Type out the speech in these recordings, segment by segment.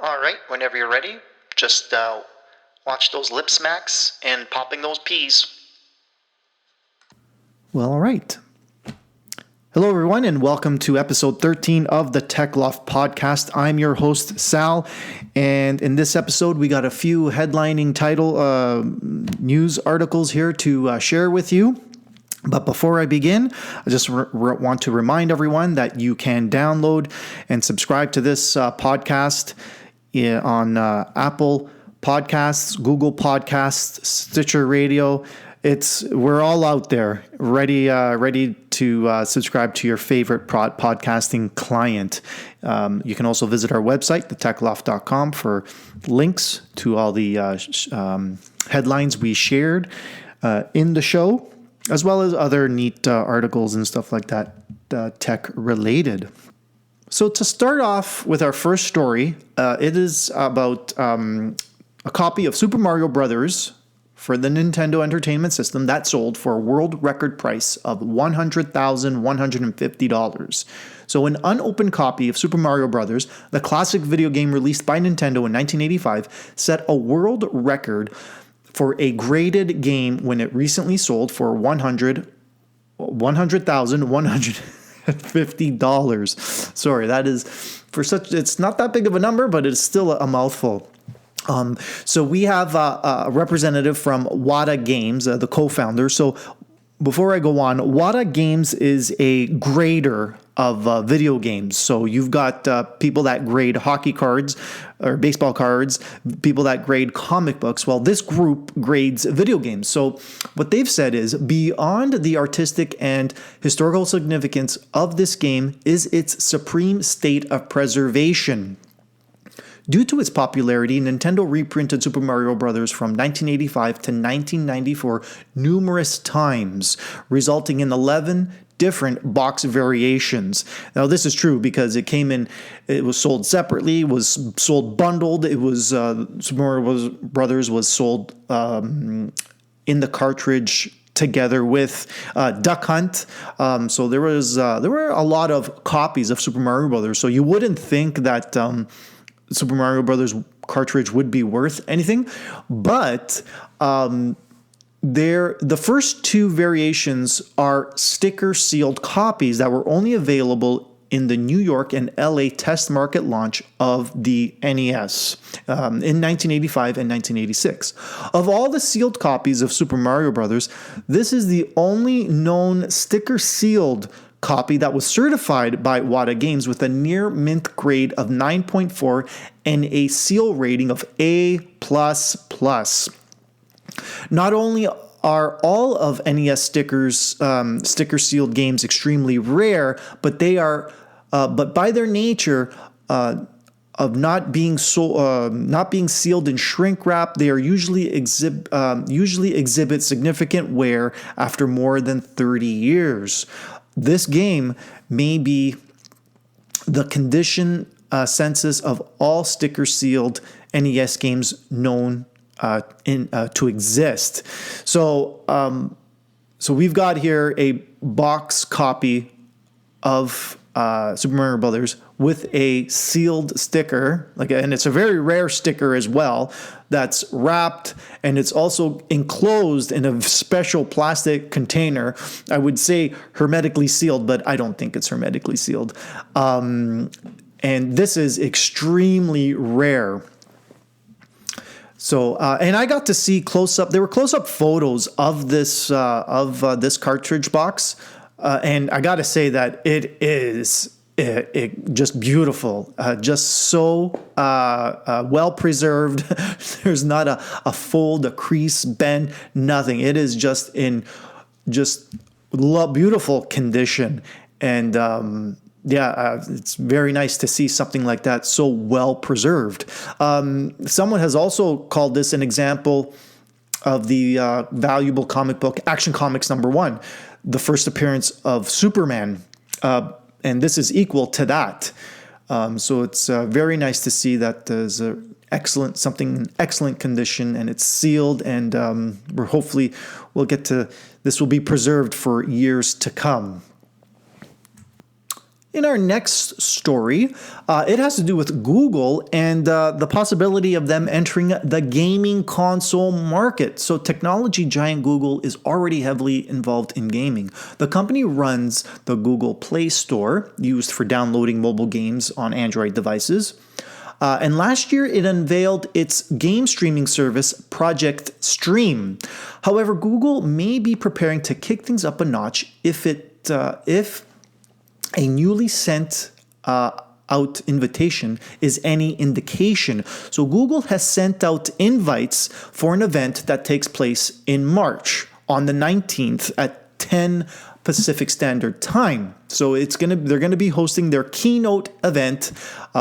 All right, whenever you're ready, just watch those lip smacks and popping those peas. Well, all right. Hello, everyone, and welcome to episode 13 of the Tech Loft Podcast. I'm your host, Sal, and in this episode, we got a few headlining title news articles here to share with you. But before I begin, I just want to remind everyone that you can download and subscribe to this podcast on Apple Podcasts, Google Podcasts, Stitcher Radio. We're all out there, ready to subscribe to your favorite podcasting client. You can also visit our website, thetechloft.com, for links to all the headlines we shared in the show, as well as other neat articles and stuff like that, tech related. So to start off with our first story, it is about a copy of Super Mario Bros. For the Nintendo Entertainment System that sold for a world record price of $100,150. So an unopened copy of Super Mario Bros., the classic video game released by Nintendo in 1985, set a world record for a graded game when it recently sold for $100,150. Sorry, that is it's not that big of a number, but it's still a mouthful. So we have a representative from Wata Games, the co-founder. So before I go on, Wata Games is a grader of video games. So you've got people that grade hockey cards or baseball cards, people that grade comic books. Well, this group grades video games. So what they've said is, beyond the artistic and historical significance of this game is its supreme state of preservation. Due to its popularity, Nintendo reprinted Super Mario Bros. From 1985 to 1994 numerous times, resulting in 11 different box variations. Now, this is true because it was sold separately, was sold bundled. It was Super Mario Bros. Was sold in the cartridge together with Duck Hunt. So there were a lot of copies of Super Mario Bros. So you wouldn't think that Super Mario Brothers cartridge would be worth anything, but the first two variations are sticker sealed copies that were only available in the New York and LA test market launch of the NES in 1985 and 1986. Of all the sealed copies of Super Mario Brothers, this is the only known sticker sealed copy that was certified by Wata Games with a near mint grade of 9.4 and a seal rating of A++. Not only are all of NES sticker sealed games extremely rare, but they are, but by their nature of not being sealed in shrink wrap, they are usually exhibit significant wear after more than 30 years. This game may be the condition census of all sticker sealed NES games known to exist. So we've got here a box copy of Super Mario Brothers with a sealed sticker, and it's a very rare sticker as well, that's wrapped, and it's also enclosed in a special plastic container. I would say hermetically sealed, but I don't think it's hermetically sealed. And this is extremely rare. So, and I got to see there were close-up photos of this cartridge box, and I got to say that it is just beautiful, just so well preserved. There's not a fold, a crease, bend, nothing. It is just in beautiful condition, and it's very nice to see something like that so well preserved. Someone has also called this an example of the valuable comic book Action Comics #1, the first appearance of Superman. And this is equal to that. So it's very nice to see that there's something in excellent condition, and it's sealed, and we'll get to this will be preserved for years to come. In our next story, it has to do with Google and the possibility of them entering the gaming console market. So, technology giant Google is already heavily involved in gaming. The company runs the Google Play Store, used for downloading mobile games on Android devices. And last year, it unveiled its game streaming service, Project Stream. However, Google may be preparing to kick things up a notch if a newly sent out invitation is any indication. So Google has sent out invites for an event that takes place in March on the 19th at 10 Pacific Standard Time. So they're gonna be hosting their keynote event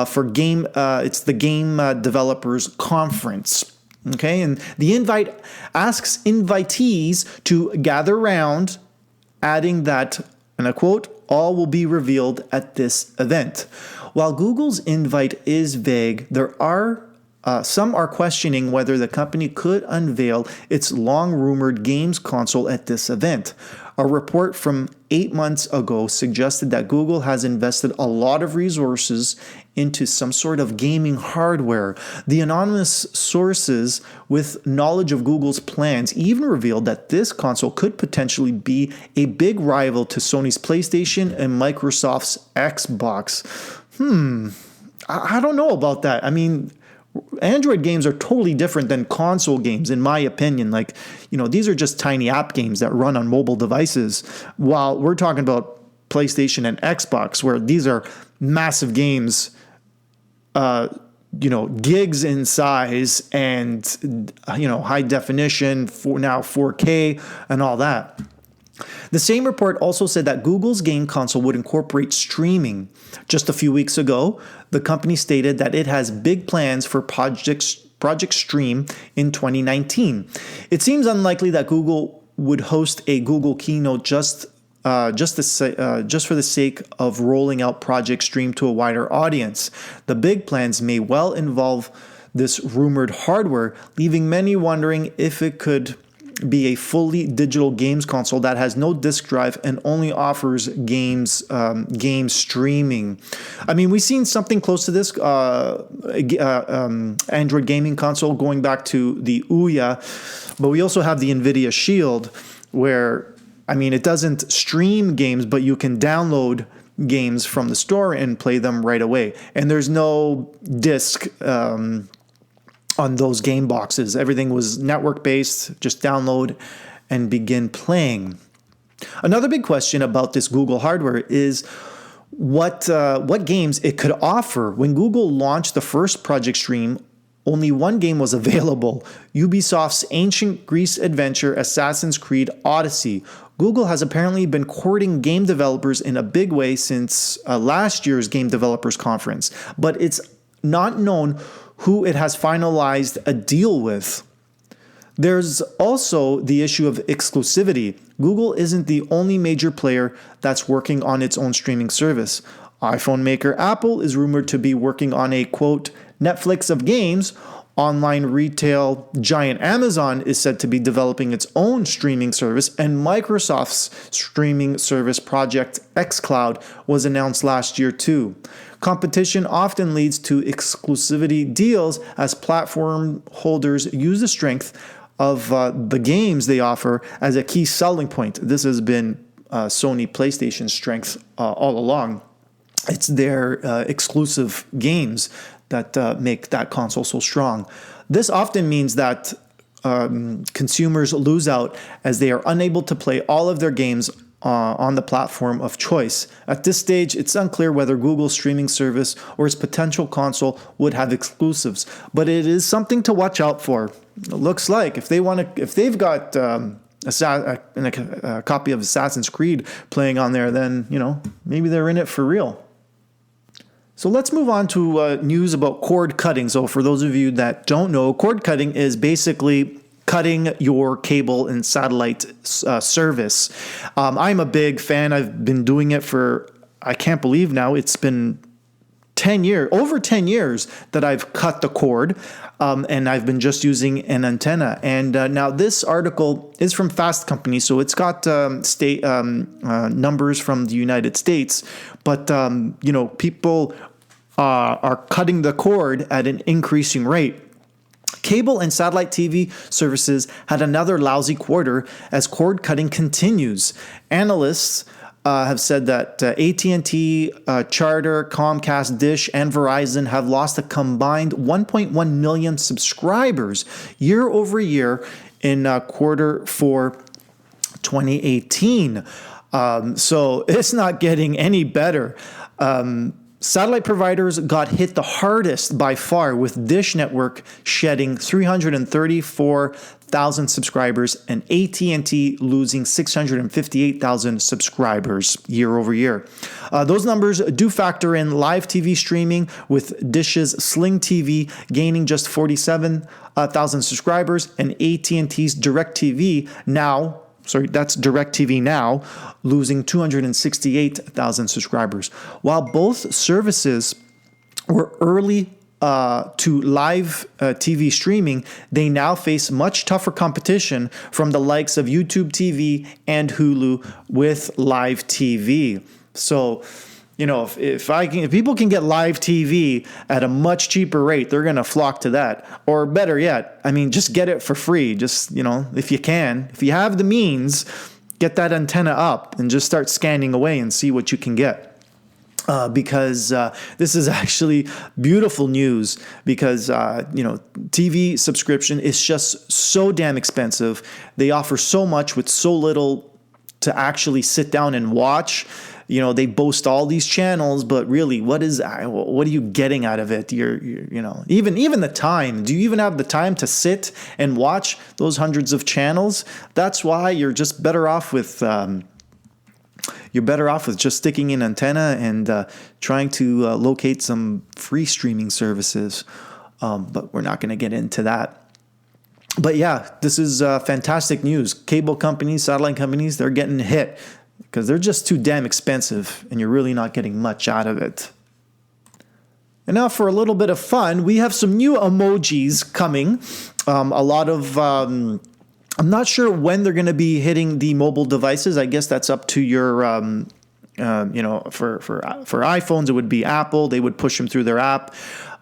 for game. It's the Game Developers Conference. Okay, and the invite asks invitees to gather around, adding that, and I quote, "all will be revealed at this event." While Google's invite is vague, some are questioning whether the company could unveil its long-rumored games console at this event. A report from 8 months ago suggested that Google has invested a lot of resources into some sort of gaming hardware. The anonymous sources with knowledge of Google's plans even revealed that this console could potentially be a big rival to Sony's PlayStation and Microsoft's Xbox. I don't know about that. I mean, Android games are totally different than console games, in my opinion. Like, these are just tiny app games that run on mobile devices, while we're talking about PlayStation and Xbox, where these are massive games, gigs in size and, high definition, now 4K and all that. The same report also said that Google's game console would incorporate streaming. Just a few weeks ago, the company stated that it has big plans for Project Stream in 2019. It seems unlikely that Google would host a Google keynote just for the sake of rolling out Project Stream to a wider audience. The big plans may well involve this rumored hardware, leaving many wondering if it could be a fully digital games console that has no disk drive and only offers game streaming. I mean, we've seen something close to this Android gaming console going back to the Ouya, but we also have the NVIDIA Shield, where, it doesn't stream games, but you can download games from the store and play them right away. And there's no disk on those game boxes. Everything was network-based, just download and begin playing. Another big question about this Google hardware is what games it could offer. When Google launched the first Project Stream, only one game was available: Ubisoft's ancient Greece adventure, Assassin's Creed Odyssey. Google has apparently been courting game developers in a big way since last year's Game Developers Conference, but it's not known who it has finalized a deal with. There's also the issue of exclusivity. Google isn't the only major player that's working on its own streaming service. iPhone maker Apple is rumored to be working on a, quote, Netflix of games. Online retail giant Amazon is said to be developing its own streaming service, and Microsoft's streaming service Project xCloud was announced last year too. Competition often leads to exclusivity deals as platform holders use the strength of the games they offer as a key selling point. This has been Sony PlayStation's strength all along. It's their exclusive games that make that console so strong. This often means that consumers lose out as they are unable to play all of their games on the platform of choice. At this stage, it's unclear whether Google's streaming service or its potential console would have exclusives, but it is something to watch out for. It looks like if they've got a copy of Assassin's Creed playing on there, then maybe they're in it for real. So let's move on to news about cord cutting. So for those of you that don't know, cord cutting is basically cutting your cable and satellite service. I'm a big fan. I've been doing it for, I can't believe now, it's been over 10 years that I've cut the cord, and I've been just using an antenna. And now this article is from Fast Company, so it's got state numbers from the United States, but people are cutting the cord at an increasing rate. Cable and satellite TV services had another lousy quarter as cord cutting continues. Analysts have said that AT&T, Charter, Comcast, Dish, and Verizon have lost a combined 1.1 million subscribers year over year in quarter four 2018. So it's not getting any better. Satellite providers got hit the hardest by far, with Dish Network shedding 334,000 subscribers and AT&T losing 658,000 subscribers year over year. Those numbers do factor in live TV streaming, with Dish's Sling TV gaining just 47,000 subscribers and AT&T's DirecTV that's DirecTV Now, losing 268,000 subscribers. While both services were early to live TV streaming, they now face much tougher competition from the likes of YouTube TV and Hulu with live TV. So, if people can get live TV at a much cheaper rate, they're going to flock to that. Or better yet, just get it for free. Just, if you have the means, get that antenna up and just start scanning away and see what you can get. Because this is actually beautiful news, because TV subscription is just so damn expensive. They offer so much with so little to actually sit down and watch. They boast all these channels, but really, what are you getting out of it? Even the time. Do you even have the time to sit and watch those hundreds of channels? That's why you're just better off with just sticking an antenna and trying to locate some free streaming services. But we're not going to get into that. But yeah, this is fantastic news. Cable companies, satellite companies, they're getting hit, because they're just too damn expensive and you're really not getting much out of it. And now for a little bit of fun, we have some new emojis coming. A lot of, I'm not sure when they're going to be hitting the mobile devices. I guess that's up to your, for iPhones, it would be Apple. They would push them through their app.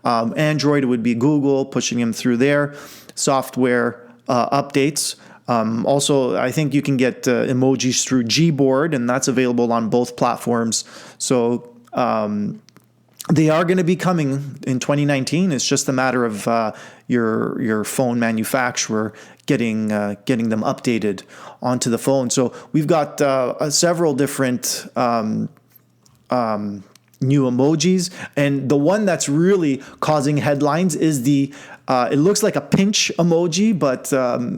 Android, it would be Google pushing them through their software updates. Also, I think you can get emojis through Gboard, and that's available on both platforms. So they are going to be coming in 2019. It's just a matter of your phone manufacturer getting them updated onto the phone. So we've got several different new emojis, and the one that's really causing headlines is the it looks like a pinch emoji, but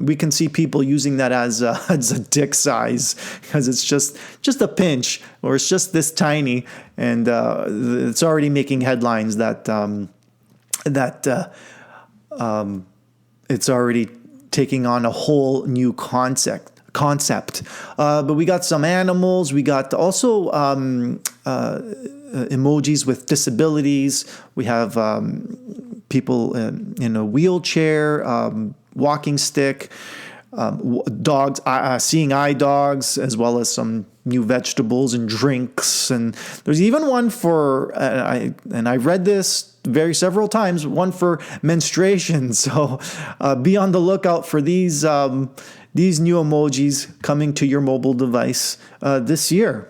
we can see people using that as a dick size, because it's just a pinch, or it's just this tiny, and it's already making headlines that it's already taking on a whole new concept. But we got some animals. We got also emojis with disabilities. We have people in a wheelchair, walking stick, dogs, seeing eye dogs, as well as some new vegetables and drinks. And there's even one for, I read this several times, one for menstruation. So be on the lookout for these new emojis coming to your mobile device this year.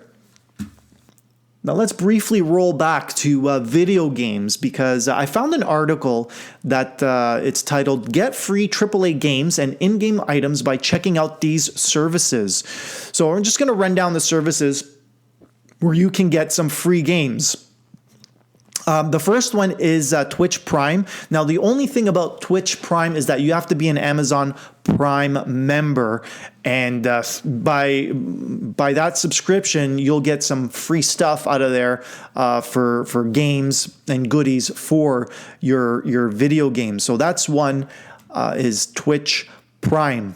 Now let's briefly roll back to video games, because I found an article that it's titled "Get Free AAA Games and In-Game Items by Checking Out These Services." So we're just going to run down the services where you can get some free games. The first one is Twitch Prime. Now, the only thing about Twitch Prime is that you have to be an Amazon Prime member, and by that subscription, you'll get some free stuff out of there for games and goodies for your video games. So that's one is Twitch Prime.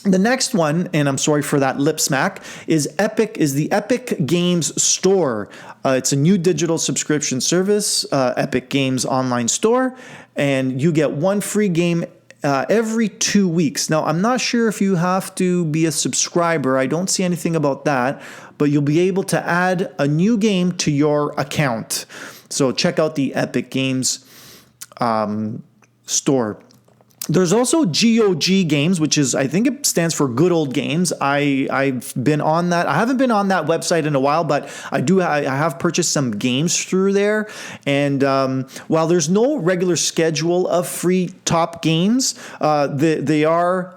The next one, and I'm sorry for that lip smack, is the Epic Games Store. It's a new digital subscription service, Epic Games online store, and you get one free game every 2 weeks. Now, I'm not sure if you have to be a subscriber. I don't see anything about that, but you'll be able to add a new game to your account. So check out the Epic Games store. There's also GOG Games, which is, I think it stands for Good Old Games. I've been on that. I haven't been on that website in a while, but I have purchased some games through there. And while there's no regular schedule of free top games, they are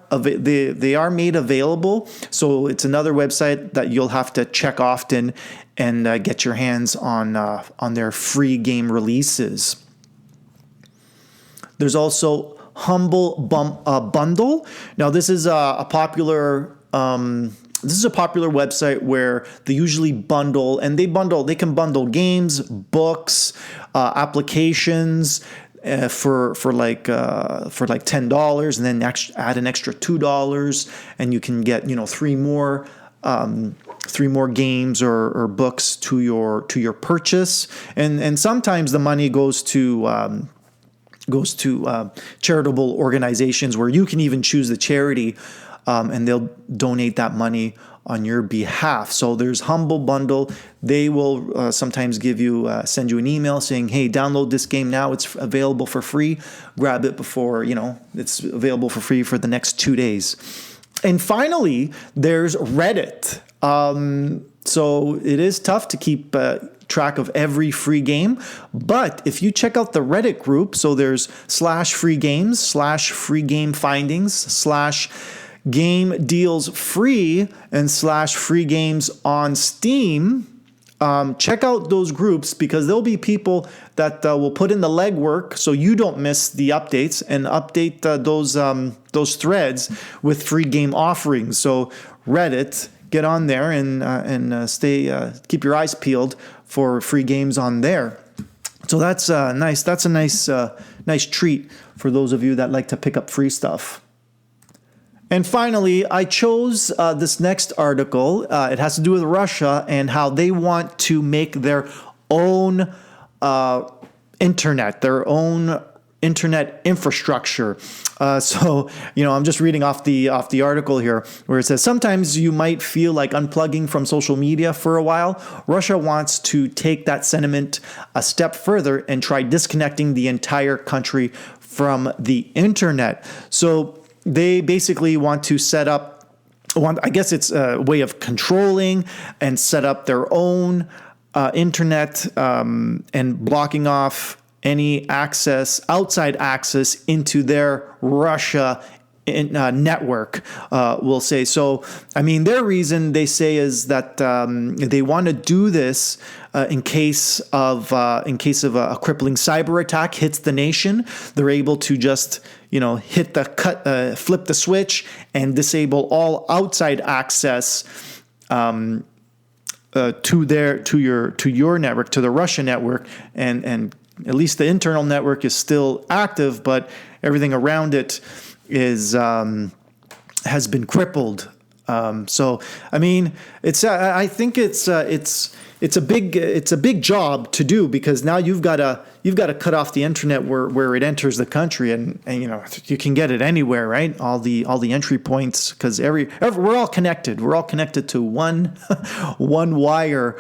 made available. So it's another website that you'll have to check often and get your hands on their free game releases. There's also Humble Bundle. Now, this is a popular website where they usually bundle, and they can bundle games, books, applications for like $10, and then add an extra $2, and you can get three more games or books to your purchase, and sometimes the money goes to charitable organizations where you can even choose the charity, and they'll donate that money on your behalf. So there's Humble Bundle. They will sometimes send you an email saying, hey, download this game now. It's available for free. Grab it before, it's available for free for the next 2 days. And finally, there's Reddit. So it is tough to keep track of every free game, but if you check out the Reddit group, so there's /free games, /free game findings, /game deals free, and /free games on Steam. Check out those groups, because there'll be people that will put in the legwork so you don't miss the updates, and update those threads with free game offerings. So Reddit, get on there and keep your eyes peeled for free games on there. So that's nice. That's a nice treat for those of you that like to pick up free stuff. And finally, I chose this next article. It has to do with Russia and how they want to make their own internet, their own internet infrastructure. So I'm just reading off the article here, where it says, sometimes you might feel like unplugging from social media for a while. Russia wants to take that sentiment a step further and try disconnecting the entire country from the internet. So they basically want to I guess it's a way of controlling and set up their own internet, and blocking off any outside access into their Russia network, we'll say. So, their reason, they say, is that they want to do this in case of a crippling cyber attack hits the nation. They're able to just flip the switch and disable all outside access to your network, to the Russia network, and at least the internal network is still active, but everything around it has been crippled. So it's I think it's a big job to do, because now you've got to cut off the internet where it enters the country, and you can get it anywhere, right? All the entry points, because we're all connected. We're all connected to one wire,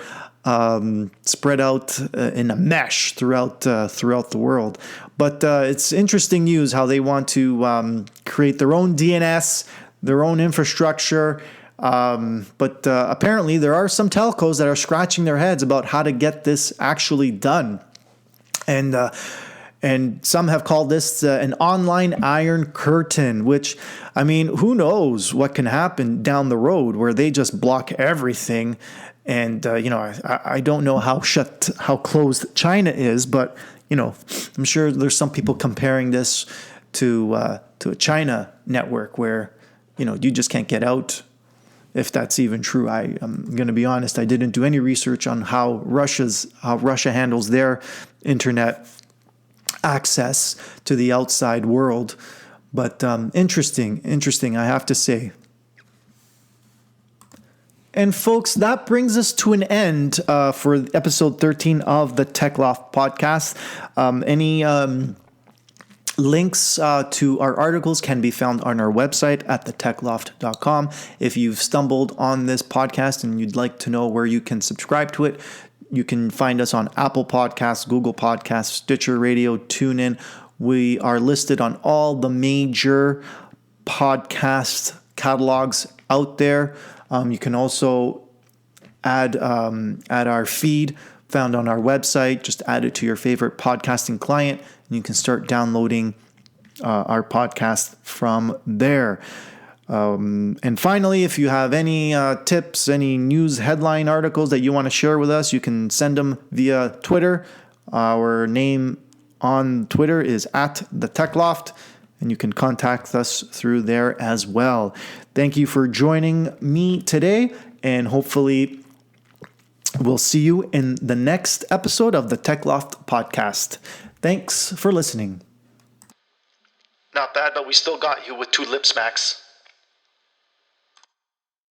spread out in a mesh throughout the world. But it's interesting news how they want to create their own DNS, their own infrastructure. But apparently there are some telcos that are scratching their heads about how to get this actually done. And some have called this an online iron curtain, which, who knows what can happen down the road where they just block everything. And, I don't know how closed China is, but, I'm sure there's some people comparing this to a China network where, you just can't get out, if that's even true. I'm going to be honest, I didn't do any research on how Russia handles their internet access to the outside world. But interesting, I have to say. And folks, that brings us to an end for episode 13 of the Tech Loft Podcast. Any links to our articles can be found on our website at thetechloft.com. If you've stumbled on this podcast and you'd like to know where you can subscribe to it, you can find us on Apple Podcasts, Google Podcasts, Stitcher Radio, TuneIn. We are listed on all the major podcast catalogs out there. You can also add our feed found on our website. Just add it to your favorite podcasting client, and you can start downloading our podcast from there. And finally, if you have any tips, any news headline articles that you want to share with us, you can send them via Twitter. Our name on Twitter is @thetechloft, and you can contact us through there as well. Thank you for joining me today, and hopefully we'll see you in the next episode of the Tech Loft Podcast. Thanks for listening. Not bad, but we still got you with 2 lip smacks.